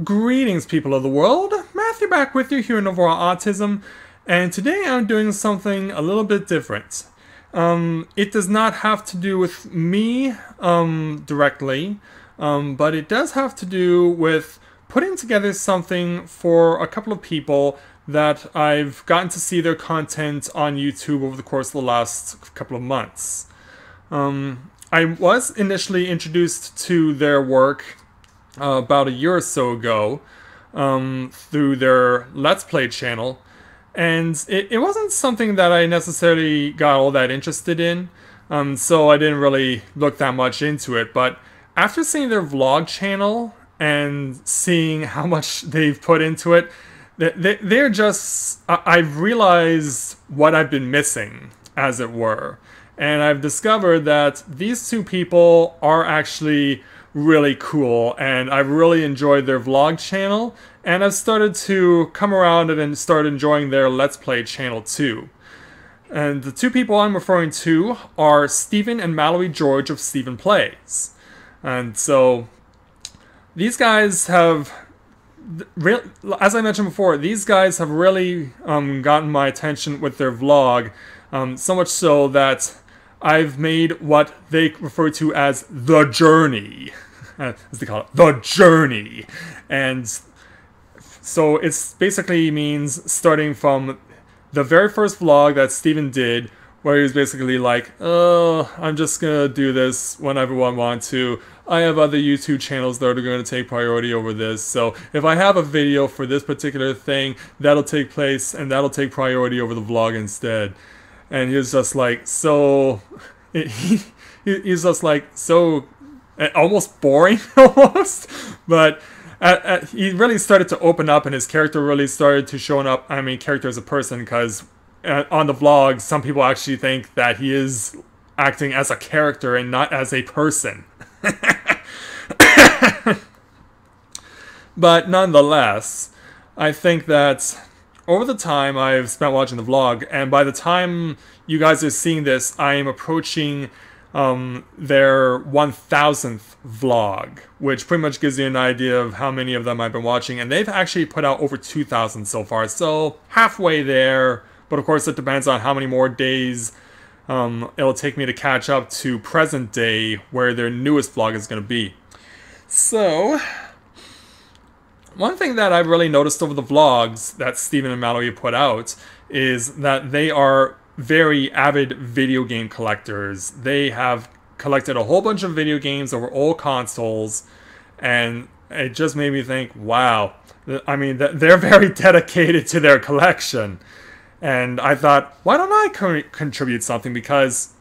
Greetings, people of the world. Matthew back with you here in Overall Autism, and today I'm doing something a little bit different. It does not have to do with me directly, but it does have to do with putting together something for a couple of people that I've gotten to see their content on YouTube over the course of the last couple of months. I was initially introduced to their work about a year or so ago through their Let's Play channel, and it wasn't something that I necessarily got all that interested in, so I didn't really look that much into it. But after seeing their vlog channel and seeing how much they've put into it, they're just... I've realized what I've been missing, as it were. And I've discovered that these two people are actually really cool, and I've really enjoyed their vlog channel, and I've started to come around and start enjoying their Let's Play channel too. And the two people I'm referring to are Stephen and Mallory George of StephenPlays. And so these guys have... as I mentioned before, these guys have really gotten my attention with their vlog, so much so that I've made what they refer to as the journey, as they call it, the journey. And so it basically means starting from the very first vlog that Stephen did, where he was basically like, oh, I'm just gonna do this whenever I want to. I have other YouTube channels that are going to take priority over this, so if I have a video for this particular thing, that'll take place and that'll take priority over the vlog instead. And he was just like, so... he's just like, so... almost boring, almost. But he really started to open up, and his character really started to showing up. I mean, character as a person, because on the vlog, some people actually think that he is acting as a character and not as a person. But nonetheless, I think that over the time I've spent watching the vlog, and by the time you guys are seeing this, I am approaching their 1000th vlog, which pretty much gives you an idea of how many of them I've been watching, and they've actually put out over 2,000 so far, so halfway there. But of course it depends on how many more days it'll take me to catch up to present day, where their newest vlog is going to be. So one thing that I've really noticed over the vlogs that Stephen and Mallory put out is that they are very avid video game collectors. They have collected a whole bunch of video games over old consoles, and it just made me think, wow, I mean, they're very dedicated to their collection. And I thought, why don't I contribute something? Because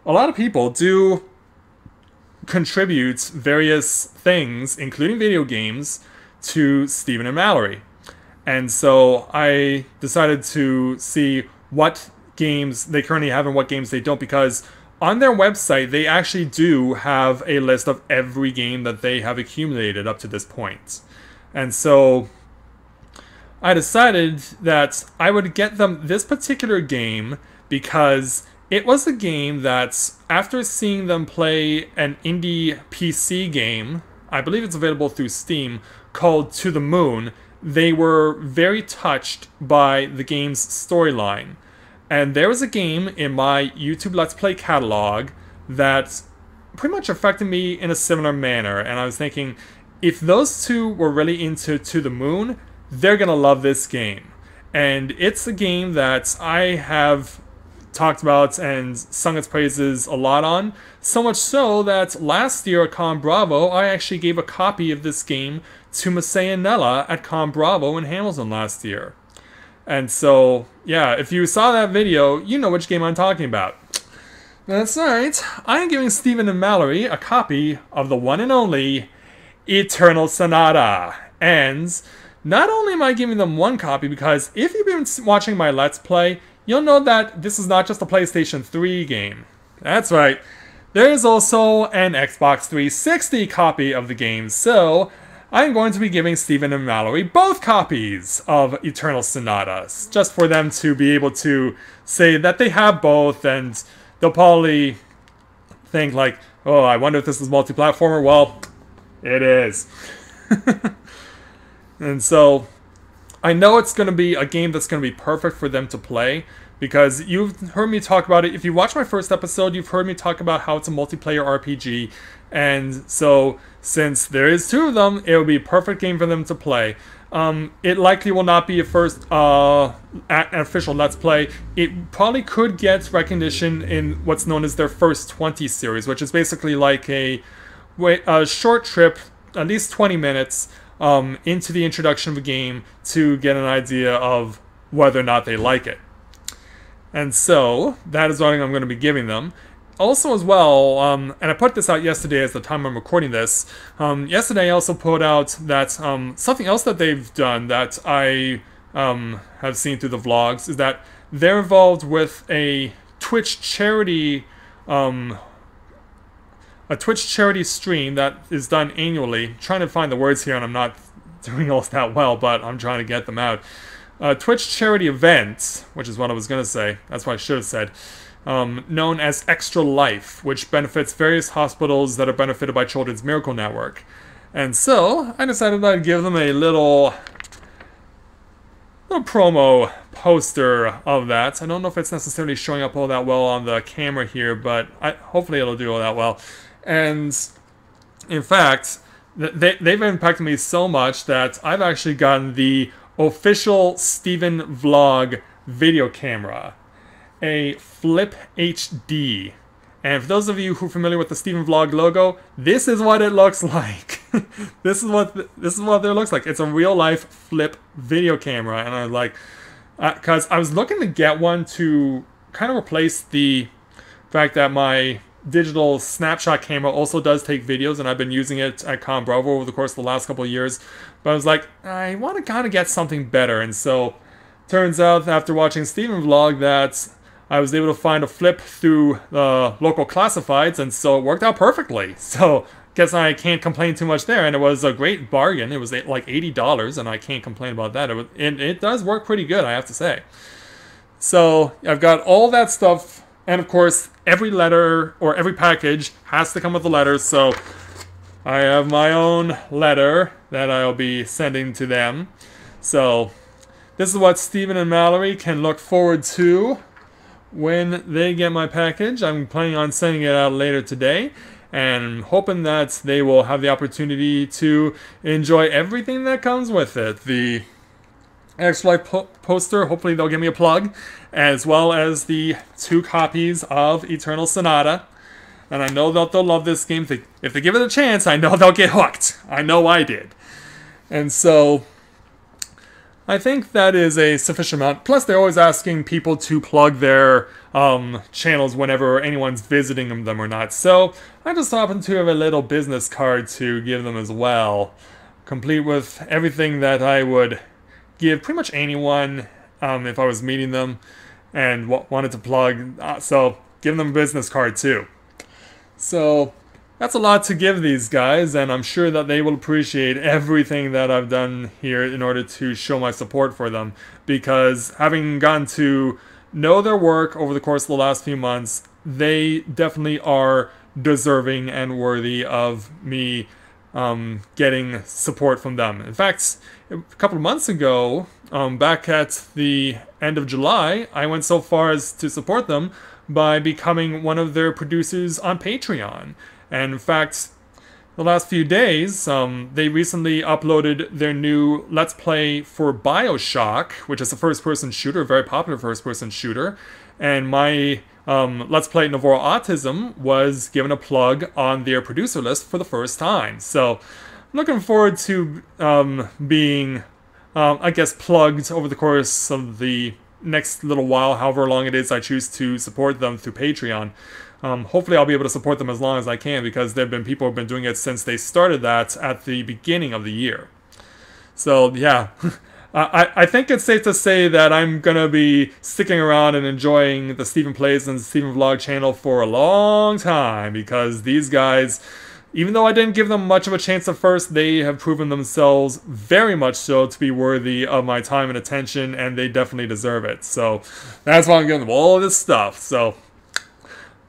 a lot of people do contribute various things, including video games, to Stephen and Mallory. And so I decided to see what games they currently have and what games they don't, because on their website they actually do have a list of every game that they have accumulated up to this point. And so I decided that I would get them this particular game because it was a game that, after seeing them play an indie PC game, I believe it's available through Steam, called To the Moon, they were very touched by the game's storyline. And there was a game in my YouTube Let's Play catalog that pretty much affected me in a similar manner. And I was thinking, if those two were really into To the Moon, they're gonna love this game. And it's a game that I have talked about and sung its praises a lot on, so much so that last year at Con Bravo, I actually gave a copy of this game to Masay and Nella at Con Bravo in Hamilton last year. And so, yeah, if you saw that video, you know which game I'm talking about. That's right, I am giving Stephen and Mallory a copy of the one and only Eternal Sonata. And not only am I giving them one copy, because if you've been watching my Let's Play, you'll know that this is not just a PlayStation 3 game. That's right, there is also an Xbox 360 copy of the game, so I'm going to be giving Stephen and Mallory both copies of Eternal Sonatas, just for them to be able to say that they have both, and they'll probably think like, oh, I wonder if this is multi-platformer. Well, it is. And so I know it's going to be a game that's going to be perfect for them to play, because you've heard me talk about it. If you watch my first episode, you've heard me talk about how it's a multiplayer RPG. And so, since there is 2 of them, it will be a perfect game for them to play. It likely will not be an official Let's Play. It probably could get recognition in what's known as their First 20 series, which is basically like a short trip, at least 20 minutes, into the introduction of a game to get an idea of whether or not they like it. And so, that is what I'm going to be giving them. Also as well, and I put this out yesterday as the time I'm recording this, yesterday I also put out that something else that they've done that I have seen through the vlogs is that they're involved with a Twitch charity stream that is done annually. I'm trying to find the words here and I'm not doing all that well, but I'm trying to get them out. Twitch charity event, which is what I was going to say, that's what I should have said, known as Extra Life, which benefits various hospitals that are benefited by Children's Miracle Network. And so, I decided I'd give them a little promo poster of that. I don't know if it's necessarily showing up all that well on the camera here, but hopefully it'll do all that well. And, in fact, they've impacted me so much that I've actually gotten the official StephenVlog video camera, a Flip HD. And for those of you who are familiar with the StephenVlog logo, this is what it looks like. this is what it looks like. It's a real life flip video camera, and I'm like, because I was looking to get one to kind of replace the fact that my digital snapshot camera also does take videos, and I've been using it at Con Bravo over the course of the last couple of years. But I was like, I want to kind of get something better, and so turns out after watching StephenVlog that I was able to find a flip through the local classifieds, and so it worked out perfectly. So guess I can't complain too much there, and it was a great bargain. It was like $80, and I can't complain about that. It does work pretty good, I have to say. So I've got all that stuff, and of course, every letter or every package has to come with a letter, so I have my own letter that I'll be sending to them. So this is what Stephen and Mallory can look forward to when they get my package. I'm planning on sending it out later today, and hoping that they will have the opportunity to enjoy everything that comes with it. The Extra Life poster, hopefully they'll give me a plug, as well as the 2 copies of Eternal Sonata. And I know that they'll love this game. If they give it a chance, I know they'll get hooked. I know I did. And so I think that is a sufficient amount. Plus, they're always asking people to plug their channels whenever anyone's visiting them or not. So I just happen to have a little business card to give them as well, complete with everything that I would give pretty much anyone if I was meeting them and wanted to plug. So give them a business card too. So that's a lot to give these guys, and I'm sure that they will appreciate everything that I've done here in order to show my support for them, because having gotten to know their work over the course of the last few months, they definitely are deserving and worthy of me getting support from them. In fact, a couple of months ago, back at the end of July, I went so far as to support them by becoming one of their producers on Patreon. And in fact, the last few days, they recently uploaded their new Let's Play for BioShock, which is a first-person shooter, a very popular first-person shooter. And my Let's Play Novora Autism was given a plug on their producer list for the first time. So I'm looking forward to being, I guess, plugged over the course of the next little while, however long it is I choose to support them through Patreon. Hopefully I'll be able to support them as long as I can, because there have been people who have been doing it since they started that at the beginning of the year. So yeah, I think it's safe to say that I'm going to be sticking around and enjoying the StephenPlays and StephenVlog channel for a long time, because these guys, even though I didn't give them much of a chance at first, they have proven themselves very much so to be worthy of my time and attention, and they definitely deserve it. So that's why I'm giving them all of this stuff. So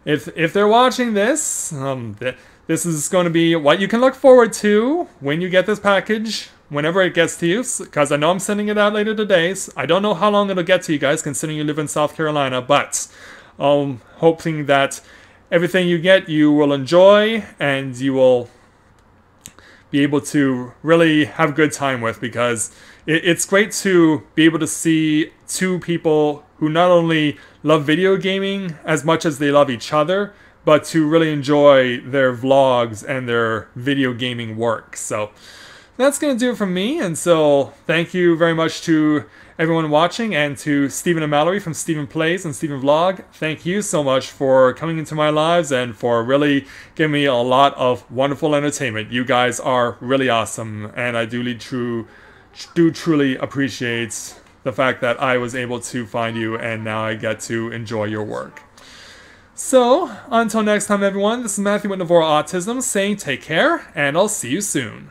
if they're watching this, this is going to be what you can look forward to when you get this package whenever it gets to you, because I know I'm sending it out later today. So I don't know how long it'll get to you guys, considering you live in South Carolina, but hoping that everything you get you will enjoy and you will be able to really have a good time with, because it's great to be able to see two people who not only love video gaming as much as they love each other, but to really enjoy their vlogs and their video gaming work. So that's going to do it from me, and so thank you very much to everyone watching, and to Stephen and Mallory from StephenPlays and StephenVlog. Thank you so much for coming into my lives and for really giving me a lot of wonderful entertainment. You guys are really awesome, and I do truly appreciate the fact that I was able to find you and now I get to enjoy your work. So, until next time everyone, this is Matthew with Navora Autism saying take care, and I'll see you soon.